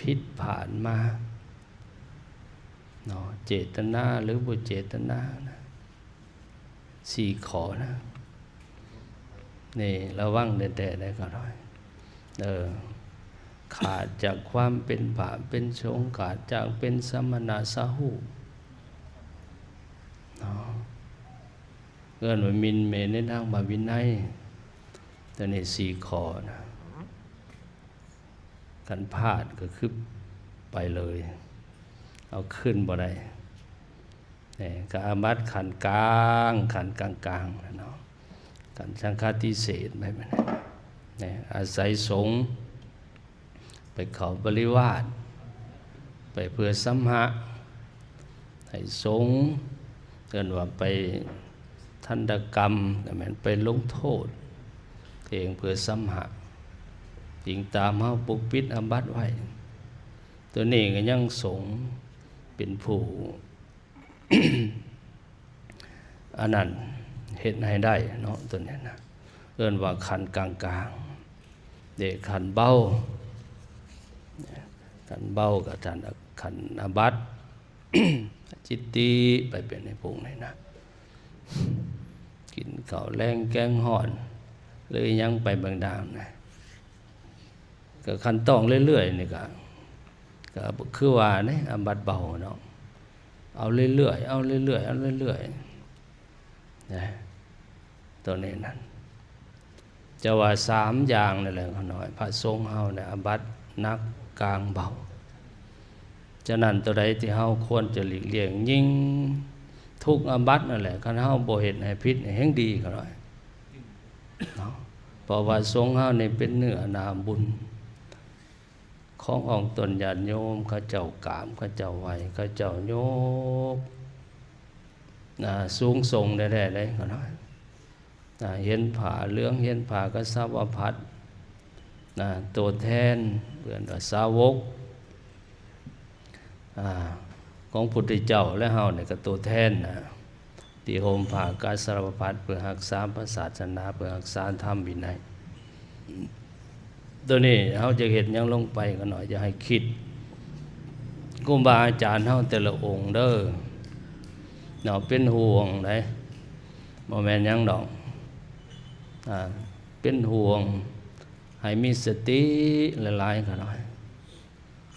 ผิดผ่านมาเนาะเจตนาหรือบ่เจตนานะ4ข้อนะนี่ระวังแต่ได้ก็ได้ขาดจากความเป็นพระเป็นสงฆ์ขาดจากเป็นสมณะสาหุเนาะเกินว่ามินเมในทางบาวินัยแต่นี่4ข้อนะกันพลาดก็คือไปเลยเอาขึ้นบ่ได้นี่ก็อาบัติขันกลางขันกลางๆเนาะขันสังฆาทิเศษไปมันนี่อาศัยสงฆ์ไปเข้าบริวารไปเพื่อสัมหะให้สงฆ์เกินว่าไปทันตกรรมแต่มันไปลงโทษเองเพื่อสัมหะยิงตามเฮาปกปิดอาบัติไว้ตัวนี้ก็ยังสงฆ์เป็นผู้ อันนั้นเฮ็ดให้ได้เนาะตัวนี้นะเอิ้นว่าขันกลางๆเด็กขันเบาขันเบากับขันอาบัติ จิตติไปเป็นในพวกนี้นะกินข้าวแรงแกงห่อนเลยยังไปบางดามนะก็ขันต้องเรื่อยๆนี่ก็คือว่าเนี่ยอาบัติเบาเนาะเอาเรื่อยๆเอาเรื่อยๆเอาเรื่อยๆนะตัวนี้นั่นจะว่า3อย่างนั่นแหละเขาหน่อยพระสงฆ์เฮาเนี่ยอาบัติหนักกลางเบาฉะนั้นตัวใดที่เฮาควรจะหลีกเลี่ยงยิ่งทุกอาบัตินั่นแหละคันเฮาบ่เฮ็ดให้ผิดให้แห่งดีเขาหน่อยเนาะเพราะว่าสงฆ์เฮานี่เป็นเนื้อนาบุญขององค์ตนญาติโยมเขาเจ้ากามเขาเจ้าไหวเขาเจ้าโยกสูงส่งได้เลยเขาหน่อยเห็นผ้าเหลืองเห็นผ้ากสาวพัดตัวแทนเพื่อนว่าสาวกของพุทธเจ้าและเฮาเนี่ยก็ตัวแทนที่ห่มผ้ากสาวพัดเพื่อรักษาพระศาสนาเพื่อรักษาธรรมวินัยตัวนี้เฮาจะเห็นยังลงไปก็หน่อยจะให้คิดครูบาอาจารย์เฮาแต่ละองค์เด้อเนาะเป็นห่วงได้บ่แม่นหยังดอกเป็นห่วงให้มีสติหลายๆก็หน่อย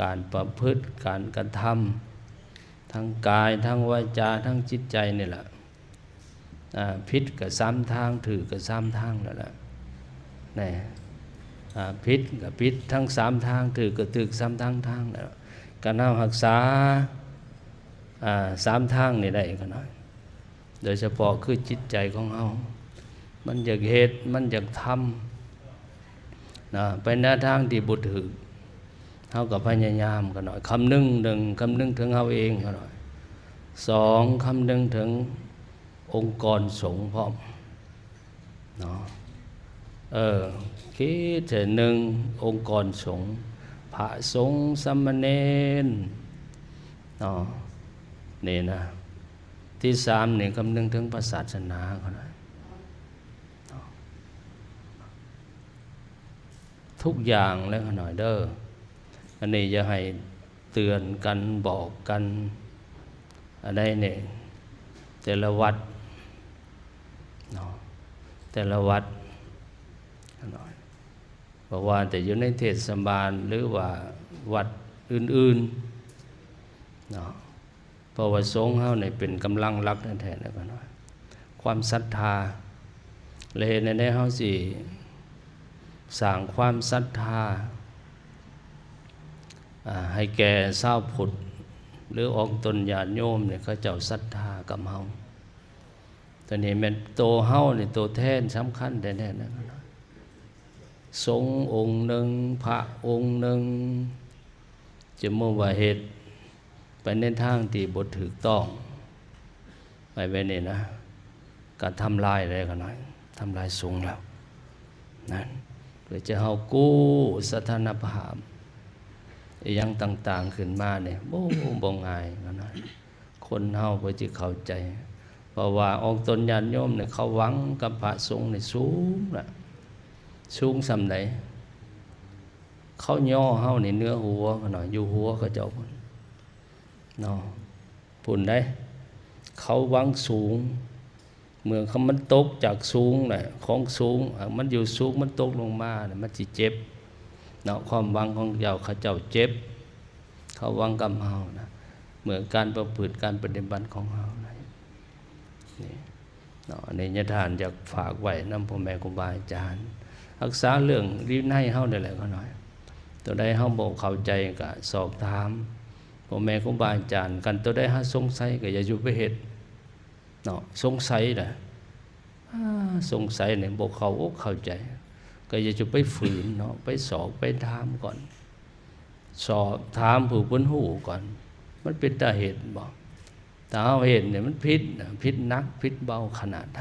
การประพฤติการกระทำทั้งกายทั้งวาจาทั้งจิตใจนี่แหละผิดก็3ทางถูกก็3ทางนั่นแหละนี่ผิดกับผิดทั้ง3ทางถูกก็ถูก3ทางแล้วการเฮารักษา3ทางนี่ได้ก็น้อยโดยเฉพาะคือจิตใจของเฮามันอยากเฮ็ดมันอยากทำไปในทางที่บ่ถูกเฮาก็พยายามก็น้อยคำนึงถึงเฮาเองก็น้อย2คำนึงถึงองค์กรสงฆ์พร้อมเนาะคิดถึง1องค์กรสงฆ์พระสงฆ์สามเณรเนาะนี่นะที่3นี่คำนึงถึงพระศาสนาเขานะทุกอย่างแล้วหน่อยเด้ออันนี้จะให้เตือนกันบอกกันอะไรเนี่ยแต่ละวัดเนาะแต่ละวัดหน่อยเพราะว่าแต่อยู่ในเทศบาลหรือว่าวัดอื่นๆเนาะเพราะว่าสงฆ์เฮาเนี่ยเป็นกำลังหลักแท้ๆแล้วก็หน่อยความศรัทธาเลยในเฮาสิสร้างความศรัทธาให้แก่ชาวพุทธหรือองค์ตนญาติโยมเนี่ยเขาเจ้าศรัทธากับเฮาตอนนี้แม่นโตเฮานี่โตแทนสำคัญแท้ๆนะสงฆ์องค์หนึ่งพระองค์หนึ่งจะมุ่งว่าเหตุไปในทางที่บ่ถูกต้องไปไว้นี่นะการทำลายอะไรกันหน่อยทำลายสงฆ์แล้วนั่นเพื่อจะเฮากู้สถานภาพอย่างต่างๆขึ้นมาเนี่ยบ่ง่ายกันหน่อยคนเฮาเพื่อจะเข้าใจเพราะว่าองค์ตนญาติโยมเนี่ยเขาหวังกับพระสงฆ์นี่สูงน่ะสูงส่ำไหน เขาย่อเฮาในเนื้อหัวเขาหน่อยอยู่หัวเขาเจ้าพุ่นเนาะพุ่นได้เขาวังสูงเมื่อเขามันตกจากสูงน่ะของสูงมันอยู่สูงมันตกลงมาน่ะมันสิเจ็บเนาะความวังของเจ้าเขาเจ้าเจ็บเขาวังกำเฮานะเหมือนการประพฤติการปฏิบัติของเฮานี่เนาะในญาติทานอยากฝากไว้นำพ่อแม่ครูบาอาจารย์รักษาเรื่องวินัยเฮาได้แหละก็หน่อยตัวใดเฮาบ่เข้าใจก็สอบถามพ่อแม่ครูบาอาจารย์กันตัวใดหาสงสัยก็อย่าอยู่ไปเฮ็ดเนาะสงสัยน่ะสงสัยเนี่ยบ่เข้าอกเข้าใจก็อย่าจะไปฝืนเนาะไปสอบไปถามก่อนสอบถามผู้เพิ่นฮู้ก่อนมันเป็นตาเหตุบ่ถ้าเฮาเห็นเนี่ยมันผิดผิดนักผิดเบาขนาดใด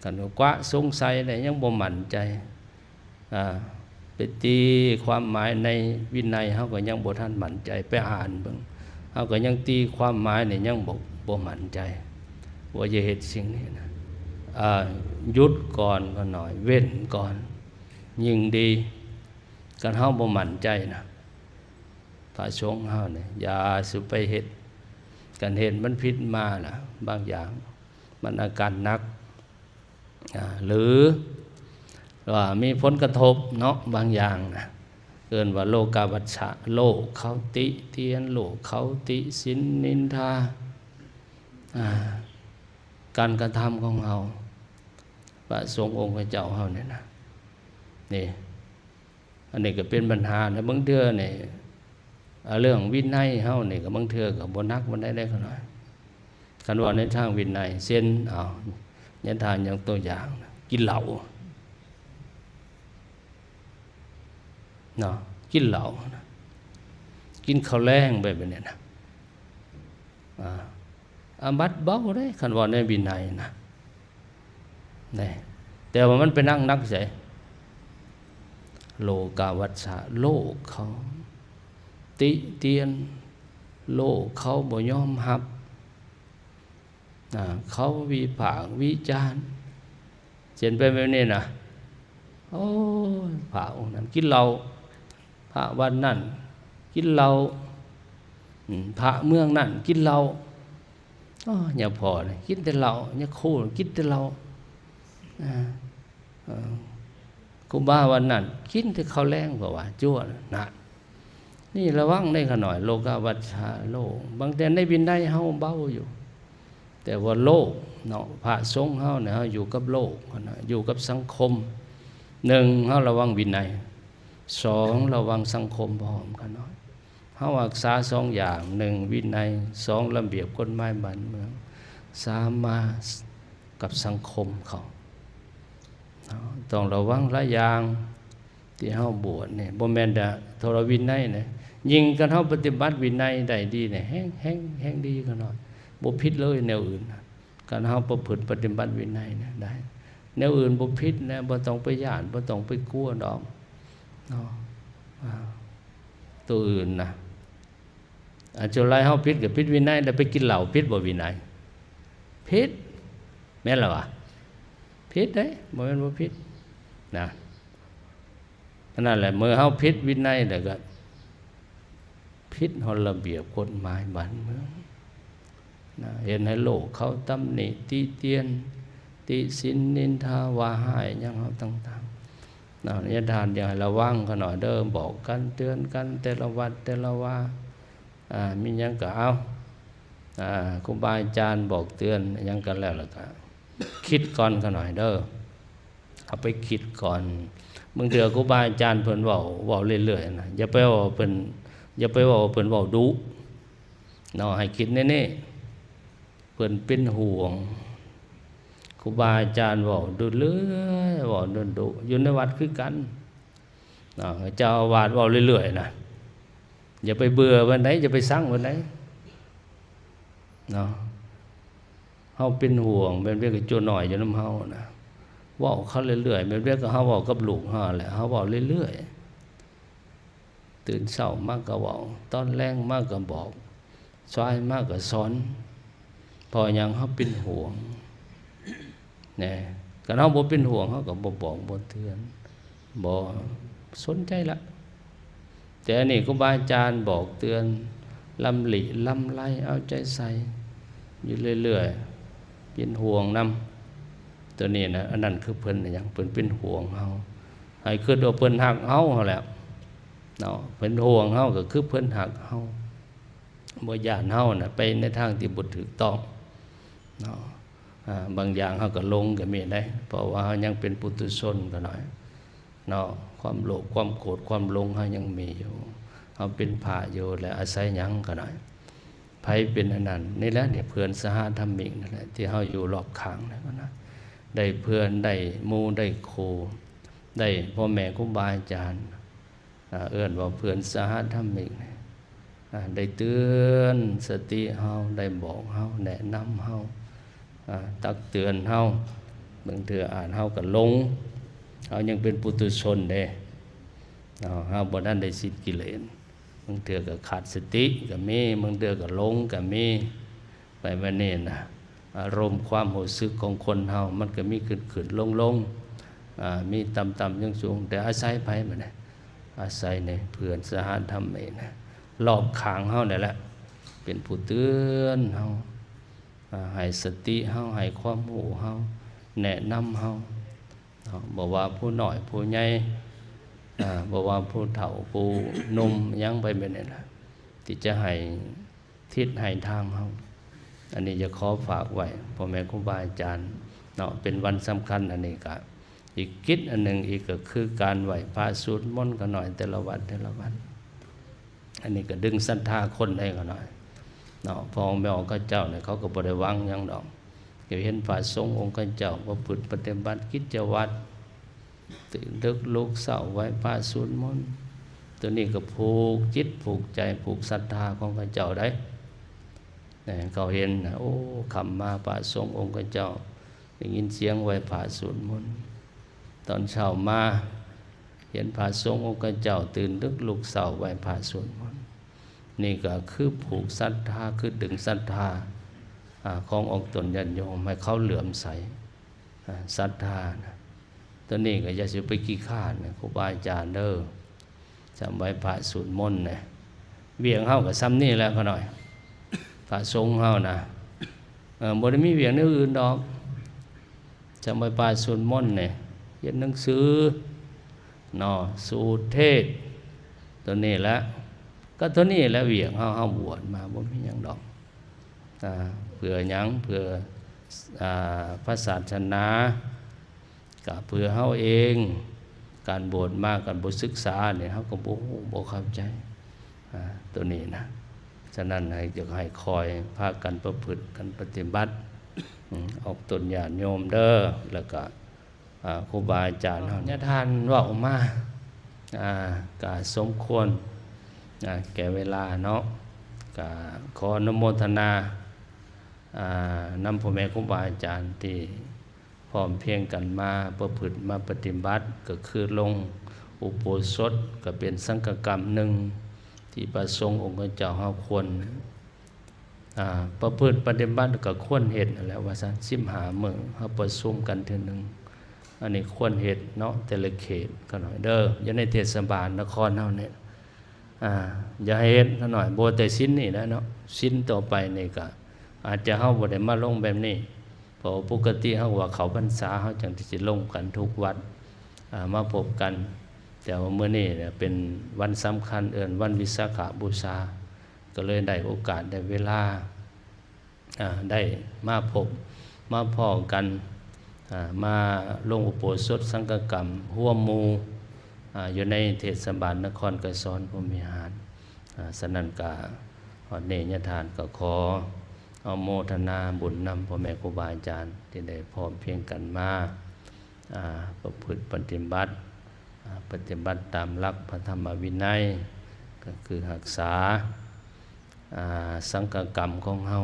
กันกว่าสงสัยเนี่ยยังบ่มั่นใจไปตีความหมายในวินัยเฮาก็ยังบ่ทันมั่นใจไปอ่านเบิ่งเฮาก็ยังตีความหมายเนี่ยยังบ่มั่นใจว่าจะเฮ็ดสิ่งนี้นะหยุดก่อนก็หน่อยเว้นก่อนยิ่งดีกันเฮาบ่มั่นใจนะพระสงฆ์เฮาเนี่ยอย่าสิไปเฮ็ดกันเห็นมันผิดมาล่ะบางอย่างมันอาการหนักหรือว่ามีผลกระทบเนาะบางอย่างนะเกินว่าโลกาวัชชะโลกเขาติเตียนโลกเขาติสินนินทาการกระทำของเฮาพระสงฆ์องค์พระเจ้าเฮาเนี่ยนะนี่อันนี้ก็เป็นปัญหานะบางเทื่อเนี่ยเรื่องวินัยเฮานี่ก็บางเทื่อก็บ่นักบ่ได้ขนาดกันว่าในทางวินัยเช่นญาติทานอย่างตัวอย่างกินเหล้าเนาะกินเหล้ากินข้าวแลงแบบนี้นะอาบัติเบาได้คันว่าในวินัยนะนี่แต่ว่ามันเป็นนักใส่โลกาวัชชะโลกเขาติเตียนโลกเขาบ่ยอมรับเขาวิพากษ์วิจารณ์เช่นไปแบบนี้นะโอ้พระองค์นั้นกินเหล้าพระวันนั้นกินเหล้าพระเมืองนั้นกินเหล้าอย่าพอเลยกินแต่เหล้าอย่าโคกินแต่เหล้าครูบาวันนั้นกินแต่ข้าวแลงกว่าจั่วนะนี่ระวังได้ขน่อยโลกาวัชชะโลกบางแต่ในวินัยเฮาเบาอยู่แต่ว่าโลกเนาะพระสงฆ์เฮาเนี่ยเฮาอยู่กับโลกนะอยู่กับสังคม1เฮาระวังวินัย2ระวังสังคมพร้อมกันเนาะเฮารักษา2อย่าง1วินัย2ระเบียบกฎหมายบ้านเมือง3มากับสังคมเขาต้องระวังหลายอย่างที่เฮาบวชเนี่ยบ่แม่นแต่ทรวินัยเนี่ยยิ่งกันเฮาปฏิบัติวินัยได้ดีเนี่ยแห้งดีกันหน่อยบ่ผิดเลยแนวอื่นการเฮาประพฤติปฏิบัติวินัยเนี่ยได้แนวอื่นบ่ผิดนะบ่ต้องไปย้านบ่ต้องไปกลัวดอกเนาะตัวอื่นนะจนไรเฮาผิดก็ผิดวินัยแล้วไปกินเหล้าผิดบ่วินัยผิดแม่นล่ะวะผิดเด้บ่แม่นบ่ผิดนะนั่นแหละเมื่อเฮาผิดวินัยแล้วก็ผิดเฮาระเบียบกฎหมายบ้านเมืองนะเห็นให้โลกเขาตำหนิติเตียนติสินนินทาว่าหายอย่างเฮาต่างๆนะญาติทานอย่าระวังเขาหน่อยเด้อบอกกันเตือนกันแต่ละวัดแต่ละว่ามีหยังก็เอาครูบาอาจารย์บอกเตือนหยังกันแล้วก็คิดก่อนเขาหน่อยเด้อเอาไปคิดก่อนบางเทื่อครูบาอาจารย์เพิ่นเว้าเรื่อยๆนะอย่าไปว่าเพิ่นเว้าดุเนาะให้คิดแน่ๆเพิ่นเป็นห่วงครูบาอาจารย์เว้าดุเรื่อยเว้าดุอยู่ในวัดคือกันเนาะเจ้าอาวาสเว้าเรื่อยๆนะอย่าไปเบื่อวันไหนอย่าไปสั่งวันไหนเนาะเฮาเป็นห่วงเป็นเรื่องกับโจน้อยอยู่นำเฮานะเว้าเขาเรื่อยๆเป็นเรื่องกับเฮาเว้ากับลูกเฮาแหละเฮาเว้าเรื่อยๆตื่นเช้ามากก็เว้าตอนแลงมากก็บอกสายมากก็สอนพอหยังเฮาเป็นห่วงเนี่ยกันเฮาบ่เป็นห่วงเฮาก็บ่บอกบ่เตือนบ่สนใจละ แต่อันนี้ครูบาอาจารย์บอกเตือนลำหลีลำไรเอาใจใส่อยู่เรื่อยๆเป็นห่วงนำตัวนี้นะอันนั้นคือเพิ่นอย่างเพิ่นเป็นห่วงเฮาให้คือว่าเพิ่นหักเฮาแหละเนาะเพิ่นห่วงเฮาก็คือเพิ่นหักเฮาบ่ย่านเฮาน่ะไปในทางที่บ่ถูกต้องเนาะบางอย่างเฮาก็ลงก็มีได้เพราะว่าเฮายังเป็นปุถุชนก็หน่อยเนาะความโลภความโกรธความหลงเฮายังมีอยู่เฮาเป็นพระอยู่และอาศัยหยังก็หน่อยไผเป็นอันนั้นนี่แหละเนี่ยเพื่อนสหธรรมิกนั่นแหละที่เฮาอยู่รอบข้างนั่นก็นะได้เพื่อนได้หมู่ได้ครูได้พ่อแม่ครูบาอาจารย์เอิ้นว่าเพื่อนสหธรรมิกได้เตือนสติเฮาได้บอกเฮาแนะนำเฮาตักเตือนเฮาบางเทื่ออ่านเฮาก็หลงเฮายังเป็นปุถุชนเด้เฮาบ่ทันได้สิ้นกิเลสบางเทื่อก็ขาดสติก็มีบางเทื่อก็หลงก็มีไปว่านี่นะอารมณ์ความรู้สึกของคนเฮามันก็มีขึ้นๆลงๆมีต่ำๆสูงๆแต่อาศัยไผบัดนี้อาศัยในเพื่อนสหธรรมนี่นะรอบข้างเฮานี่แหละเป็นผู้เตือนเฮาให้สติเฮาให้ความรู้เฮาแนะนำเฮาบ่ว่าผู้น้อยผู้ใหญ่บ่ว่าผู้เฒ่าผู้หนุ่มยังไปแบบนี้ล่ะที่จะให้ทิศให้ทางเฮาอันนี้จะขอฝากไว้พ่อแม่ครูบาอาจารย์เนาะเป็นวันสำคัญอันนี้ก็อีกกิจอันหนึ่งอีกก็คือการไหว้พระสวดมนต์กันหน่อยแต่ละวันอันนี้ก็ดึงศรัทธาคนได้กันหน่อยเนาะพอแม่ออกข้าเจ้าเนี่ยเขาก็บ่ได้หวังหยังดอกเกี่ยวเห็นพระสงฆ์องค์ข้าเจ้าว่าฝึกปฏิบัติกิจวัตรตื่นดึกลุกเช้าไหว้พระสวดมนต์ตัวนี้ก็ผูกจิตผูกใจผูกศรัทธาของข้าเจ้าได้เขาเห็นโอ้คำมาพระสงฆ์องค์ข้าเจ้าได้ยินเสียงไหว้พระสวดมนต์ตอนเช้ามาเห็นพระสงฆ์องค์ข้าเจ้าตื่นดึกลุกเช้าไหว้พระสวดมนต์นี่ก็คือผูกศรัทธาคือดึงศรัทธาขององค์ตนญาติโยมให้เขาเหลื่อมใสศรัทธานะตัวนี้ก็อย่าสิไปขี้ข้านครูบาอาจารย์เด้อจำไว้พระสวดมนต์นะเวียงเฮาก็ซ้ำนี่แหละเขาหน่อยพระสงฆ์เฮานะบ่ได้มีเวียงในอื่นดอกจำไว้พระสวดมนต์เนี่ยเรียนหนังสือเนาะสูตรเทศตัวนี้แหละก็ตัวนี้แหละเวียงเฮาบวชมาบ่มีหยังดอกเพื่อหยังเพื่อพระศาสนาก็เพื่อเฮาเองการบวชมาการบวชศึกษาเนี่ยเฮาก็บ่เข้าใจตัวนี้นะฉะนั้นให้คอยพากันประพฤติกันปฏิบัติออกตนญาติโยมเด้อแล้วก็ครูบาอาจารย์เฮาเนี่ยท่านว่าออกมาก็สมควรแก่เวลาเนาะก็ขออนุโมทนานำพ่อแม่ครูบาอาจารย์ที่พร้อมเพียงกันมาประพฤติมาปฏิบัติก็คือลงอุโบสถก็เป็นสังฆกรรมหนึ่งที่พระสงฆ์องค์เจ้าเฮาควรประพฤติปฏิบัติก็ควรเฮ็ดนั่นแหละว่าซั่น15มื้อเฮาประชุมกันเทื่อนึงอันนี้ควรเฮ็ดเนาะแต่ละเขตก็หน่อยเด้ออย่าในเทศบาลนครเฮาเนี่ยอย่าให้เฮ็ดซะหน่อยบ่แต่ศีลนี่นะเนาะศีลต่อไปนี่ก็อาจจะเฮาบ่ได้มาลงแบบนี้เพราะปกติเฮาว่าเขาพรรษาเฮาจังสิลงกันทุกวัดมาพบกันแต่ว่ามื้อนี้เนี่ยเป็นวันสำคัญเอิ้นวันวิสาขบูชาก็เลยได้โอกาสได้เวลาได้มาพบมาพ้อกันมาลงอุโบสถสังฆกรรมร่วมหมู่อยู่ในเทศบาลนครไกรสอนพรหมิหารฉะนั้นก็เนญทานก็ขอเอาโมทนาบุญนำพ่อแม่ครูบาอาจารย์ที่ได้พร้อมเพียงกันมาประพฤติปฏิบัติตามหลักพระธรรมวินัยก็คือรักษาสังฆกรรมของเฮา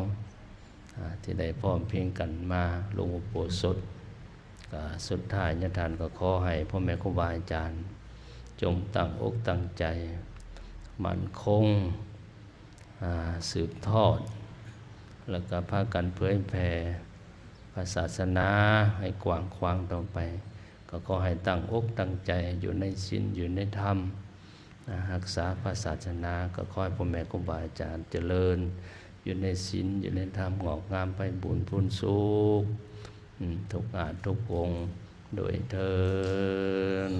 ที่ได้พร้อมเพียงกันมาลงอุโบสถก็สุดท้ายญาติทานก็ขอให้พ่อแม่ครูบาอาจารย์จงตั้งอกตั้งใจมั่นคงสืบทอดแล้วก็พากันเผยแผ่ศาสนาให้กว้างขวางต่อไปก็ขอให้ตั้งอกตั้งใจอยู่ในศีลอยู่ในธรรม รักษาพระศาสนาก็ขอให้พ่อแม่ครูบาอาจารย์เจริญอยู่ในศีลอยู่ในธรรมงอกงามไปบุญพูนสุขทุกอาจทุกองค์โดยเถิด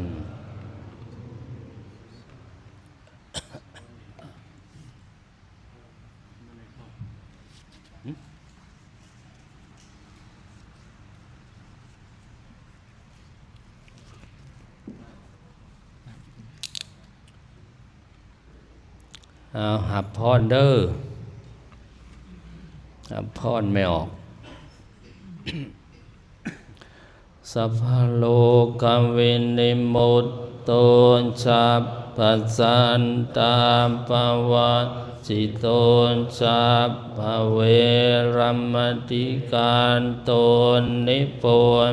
หับพรเด้อหับพรไม่ออกสัพพโลกวินิมมุตโตสัพพสันตาปวัจจิโตสัพพเวรัมมติการโตนิโพน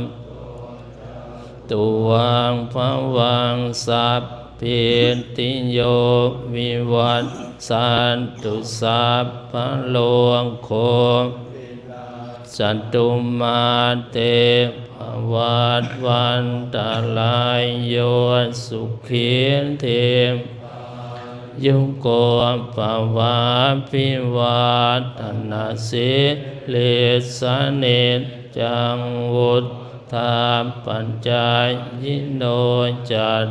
ตุวังภวังสัพพิติโยวิวัตสันตุสัพพะโลกโคสัตตุมาเตภวัตวันตาลายโยสุขีเทมยุโกภวะพิวัตนาสิเลสเนจังวุฒาปัญจายโนจัน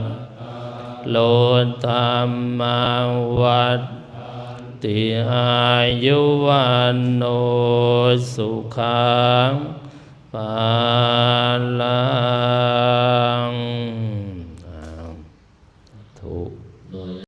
โลธรรมาวัฏติอายุวันโนสุขังภาลัง